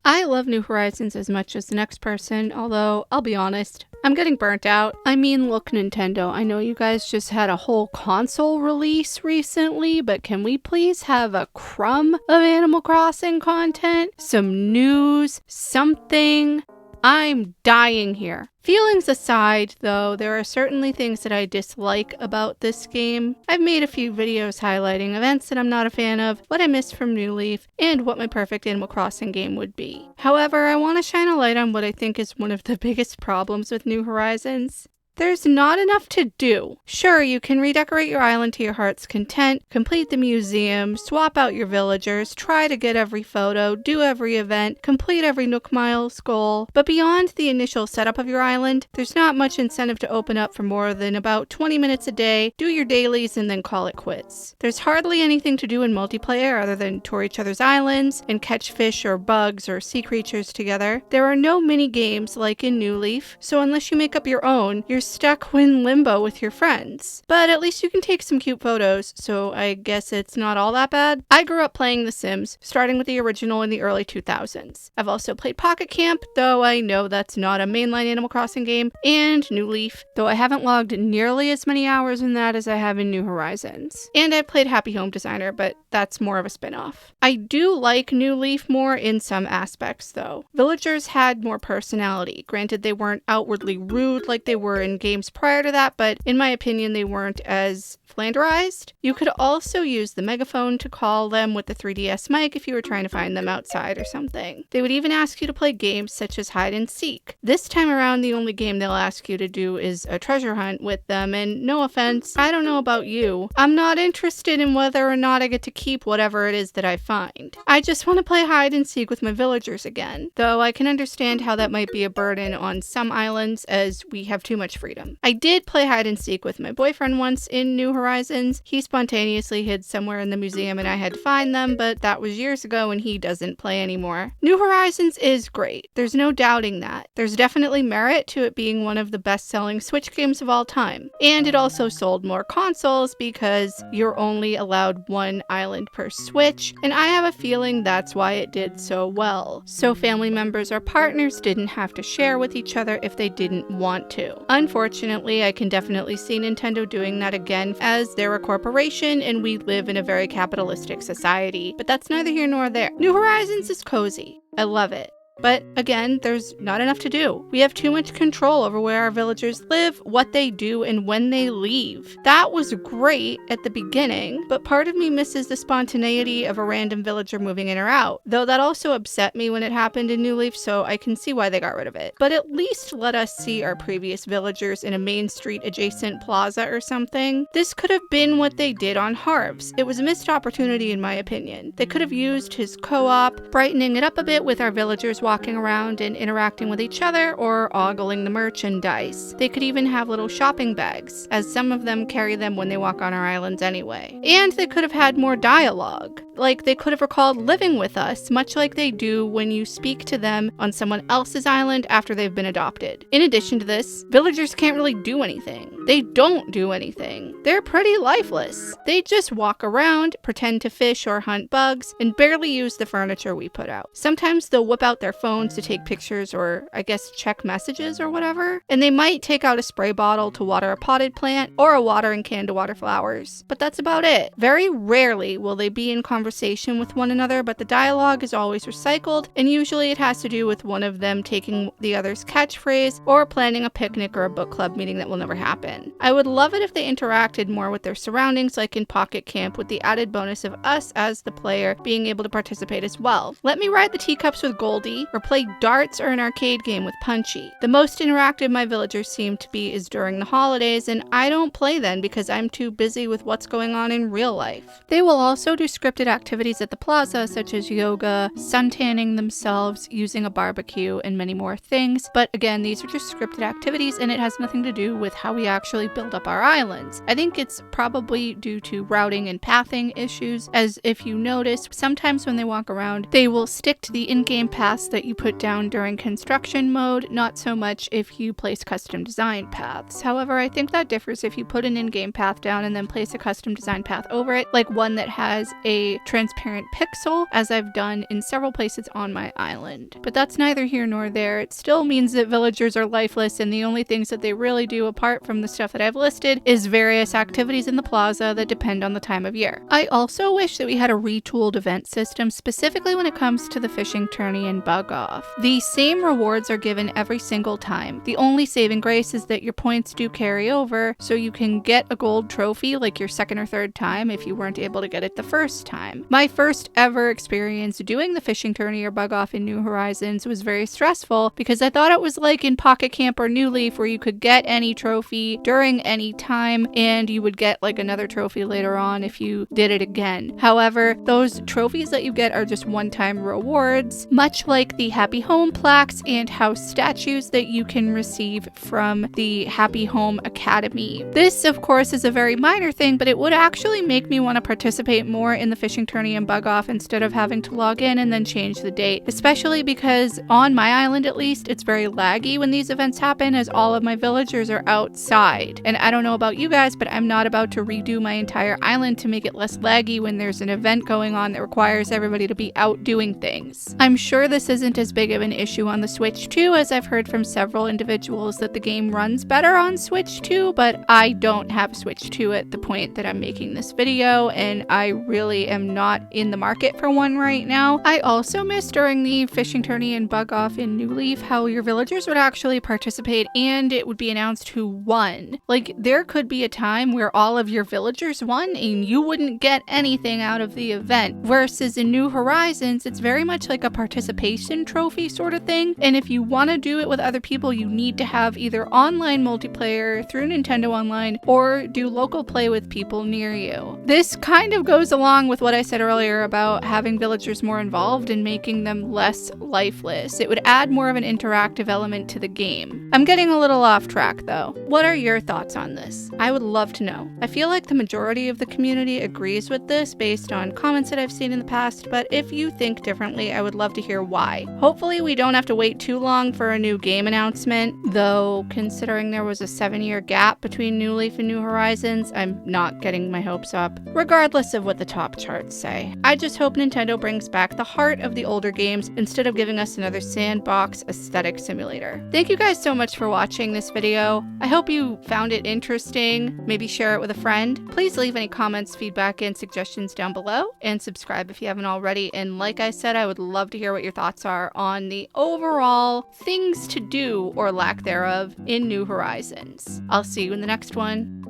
I love New Horizons as much as the next person, although, I'll be honest, I'm getting burnt out. I mean, look, Nintendo, I know you guys just had a whole console release recently, but can we please have a crumb of Animal Crossing content? Some news? Something? I'm dying here. Feelings aside, though, there are certainly things that I dislike about this game. I've made a few videos highlighting events that I'm not a fan of, what I missed from New Leaf, and what my perfect Animal Crossing game would be. However, I want to shine a light on what I think is one of the biggest problems with New Horizons. There's not enough to do. Sure, you can redecorate your island to your heart's content, complete the museum, swap out your villagers, try to get every photo, do every event, complete every Nook Miles goal, but beyond the initial setup of your island, there's not much incentive to open up for more than about 20 minutes a day, do your dailies, and then call it quits. There's hardly anything to do in multiplayer other than tour each other's islands and catch fish or bugs or sea creatures together. There are no mini games like in New Leaf, so unless you make up your own, you're stuck in limbo with your friends. But at least you can take some cute photos, so I guess it's not all that bad. I grew up playing The Sims, starting with the original in the early 2000s. I've also played Pocket Camp, though I know that's not a mainline Animal Crossing game, and New Leaf, though I haven't logged nearly as many hours in that as I have in New Horizons. And I've played Happy Home Designer, but that's more of a spin-off. I do like New Leaf more in some aspects, though. Villagers had more personality. Granted, they weren't outwardly rude like they were in games prior to that, but in my opinion, they weren't as flanderized. You could also use the megaphone to call them with the 3DS mic if you were trying to find them outside or something. They would even ask you to play games such as hide and seek. This time around, the only game they'll ask you to do is a treasure hunt with them, and no offense, I don't know about you, I'm not interested in whether or not I get to keep whatever it is that I find. I just want to play hide and seek with my villagers again, though I can understand how that might be a burden on some islands as we have too much freedom. I did play hide and seek with my boyfriend once in New Horizons. He spontaneously hid somewhere in the museum and I had to find them, but that was years ago and he doesn't play anymore. New Horizons is great. There's no doubting that. There's definitely merit to it being one of the best-selling Switch games of all time. And it also sold more consoles because you're only allowed one island per Switch, and I have a feeling that's why it did so well. So family members or partners didn't have to share with each other if they didn't want to. Unfortunately, I can definitely see Nintendo doing that again as they're a corporation and we live in a very capitalistic society, but that's neither here nor there. New Horizons is cozy. I love it. But again, there's not enough to do. We have too much control over where our villagers live, what they do, and when they leave. That was great at the beginning, but part of me misses the spontaneity of a random villager moving in or out, though that also upset me when it happened in New Leaf, so I can see why they got rid of it. But at least let us see our previous villagers in a main street adjacent plaza or something. This could have been what they did on Harv's. It was a missed opportunity in my opinion. They could have used his co-op, brightening it up a bit with our villagers walking around and interacting with each other or ogling the merchandise. They could even have little shopping bags, as some of them carry them when they walk on our islands anyway. And they could have had more dialogue. Like, they could have recalled living with us, much like they do when you speak to them on someone else's island after they've been adopted. In addition to this, villagers can't really do anything. They don't do anything. They're pretty lifeless. They just walk around, pretend to fish or hunt bugs, and barely use the furniture we put out. Sometimes they'll whip out their phones to take pictures or, I guess, check messages or whatever. And they might take out a spray bottle to water a potted plant or a watering can to water flowers. But that's about it. Very rarely will they be in conversation with one another, but the dialogue is always recycled, and usually it has to do with one of them taking the other's catchphrase or planning a picnic or a book club meeting that will never happen. I would love it if they interacted more with their surroundings like in Pocket Camp, with the added bonus of us as the player being able to participate as well. Let me ride the teacups with Goldie, or play darts or an arcade game with Punchy. The most interactive my villagers seem to be is during the holidays, and I don't play then because I'm too busy with what's going on in real life. They will also do scripted activities at the plaza such as yoga, suntanning themselves, using a barbecue, and many more things, but again, these are just scripted activities and it has nothing to do with how we actually build up our islands. I think it's probably due to routing and pathing issues, as if you notice, sometimes when they walk around, they will stick to the in-game paths that you put down during construction mode, not so much if you place custom design paths. However, I think that differs if you put an in-game path down and then place a custom design path over it, like one that has a transparent pixel, as I've done in several places on my island. But that's neither here nor there. It still means that villagers are lifeless, and the only things that they really do apart from the stuff that I've listed is various activities in the plaza that depend on the time of year. I also wish that we had a retooled event system, specifically when it comes to the fishing tourney and bug off. The same rewards are given every single time. The only saving grace is that your points do carry over, so you can get a gold trophy like your second or third time if you weren't able to get it the first time. My first ever experience doing the fishing tourney or bug off in New Horizons was very stressful because I thought it was like in Pocket Camp or New Leaf where you could get any trophy during any time and you would get like another trophy later on if you did it again. However, those trophies that you get are just one-time rewards, much like the Happy Home plaques and house statues that you can receive from the Happy Home Academy. This, of course, is a very minor thing, but it would actually make me want to participate more in the fishing tourney and bug off instead of having to log in and then change the date, especially because on my island at least, it's very laggy when these events happen as all of my villagers are outside. And I don't know about you guys, but I'm not about to redo my entire island to make it less laggy when there's an event going on that requires everybody to be out doing things. I'm sure this isn't as big of an issue on the Switch 2, as I've heard from several individuals that the game runs better on Switch 2, but I don't have Switch 2 at the point that I'm making this video, and I really am not in the market for one right now. I also missed during the fishing tourney and bug off in New Leaf how your villagers would actually participate and it would be announced who won. Like, there could be a time where all of your villagers won and you wouldn't get anything out of the event, versus in New Horizons, it's very much like a participation trophy sort of thing, and if you want to do it with other people, you need to have either online multiplayer through Nintendo Online or do local play with people near you. This kind of goes along with what I said earlier about having villagers more involved and making them less lifeless. It would add more of an interactive element to the game. I'm getting a little off track though. What are your thoughts on this? I would love to know. I feel like the majority of the community agrees with this based on comments that I've seen in the past, but if you think differently, I would love to hear why. Hopefully we don't have to wait too long for a new game announcement, though considering there was a 7-year gap between New Leaf and New Horizons, I'm not getting my hopes up, regardless of what the top charts say. I just hope Nintendo brings back the heart of the older games instead of giving us another sandbox aesthetic simulator. Thank you guys so much for watching this video. I hope you found it interesting. Maybe share it with a friend. Please leave any comments, feedback, and suggestions down below, and subscribe if you haven't already. And like I said, I would love to hear what your thoughts are on the overall things to do or lack thereof in New Horizons. I'll see you in the next one.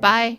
Bye.